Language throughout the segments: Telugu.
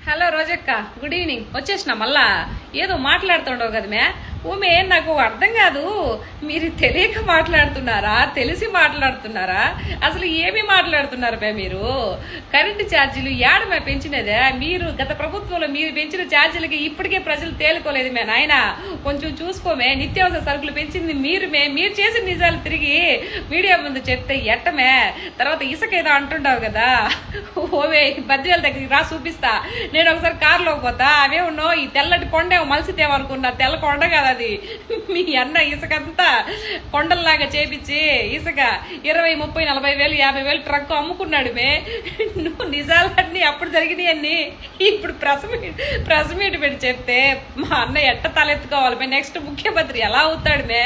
Hello రోజక్క, good evening. వచ్చేసిన మళ్ళా ఏదో మాట్లాడుతుండవు కదా మే ఊమే. నాకు అర్థం కాదు, మీరు తెలియక మాట్లాడుతున్నారా తెలిసి మాట్లాడుతున్నారా? అసలు ఏమి మాట్లాడుతున్నారు మే మీరు? కరెంటు ఛార్జీలు ఏడమే పెంచినదే మీరు. గత ప్రభుత్వంలో మీరు పెంచిన ఛార్జీలకి ఇప్పటికే ప్రజలు తేలుకోలేదు మే నాయన. కొంచెం చూసుకోమే. నిత్యావసర సరుకులు పెంచింది మీరు మే. మీరు చేసిన నిజాలు తిరిగి మీడియా ముందు చెప్తే ఎట్టమే? తర్వాత ఇసుక ఏదో అంటుంటావు కదా, ఓవే బద్వేల దగ్గరికి రా చూపిస్తా. నేను ఒకసారి కారులోకి పోతా, అవే ఉన్నావు ఈ తెల్లటి కొండేమో మలిసితేమనుకున్నా, తెల్ల కొండ కదా అది. మీ అన్న ఇసుకంతా కొండల్లాగా చేపించి ఇసుక 20, 30, 40 వేలు 50 వేలు ట్రక్ అమ్ముకున్నాడు మే. నువ్వు నిజాలన్నీ అప్పుడు జరిగినాయి అన్ని ఇప్పుడు ప్రెస్ మీట్ పెట్టి చెప్తే మా అన్న ఎట్ట తలెత్తుకోవాలి మే? నెక్స్ట్ ముఖ్యమంత్రి ఎలా అవుతాడు మే?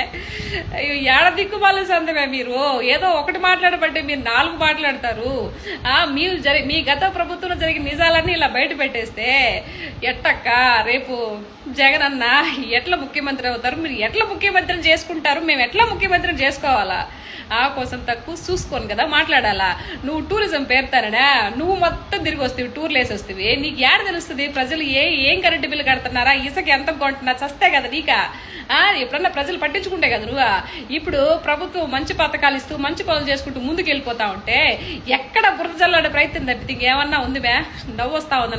ఏడ దిక్కుమాల సందమే మీరు. ఏదో ఒకటి మాట్లాడబట్టే మీరు 4 మాట్లాడతారు. మీ గత ప్రభుత్వంలో జరిగిన నిజాలన్నీ ఇలా బయట పెట్టేస్తే ఎట్టక్క రేపు జగన్ అన్న ఎట్లా ముఖ్యమంత్రి అవుతారు? మీరు ఎట్లా ముఖ్యమంత్రిని చేసుకుంటారు? మేము ఎట్లా ముఖ్యమంత్రిని చేసుకోవాలా? కోసం తక్కువ చూసుకోను కదా మాట్లాడాలా. నువ్వు టూరిజం పేరుతానడా, నువ్వు మొత్తం తిరిగి వస్తావు, టూర్లు వేసి వస్తావి. నీకు ఏడ తెలుస్తుంది ప్రజలు ఏం కరెంటు బిల్లు కడుతున్నారా, ఇసుక ఎంత కొంటున్నా? చస్తే కదా నీకా? ఎప్పుడన్నా ప్రజలు పట్టించుకుంటే కదా నువ్వు. ఇప్పుడు ప్రభుత్వం మంచి పథకాలు ఇస్తూ మంచి పనులు చేసుకుంటూ ముందుకు వెళ్ళిపోతా ఉంటే ఎక్కడ బురద జల్లాడే ప్రయత్నం తప్పితే ఇంకేమన్నా ఉంది మే? నవ్వు వస్తా ఉంది.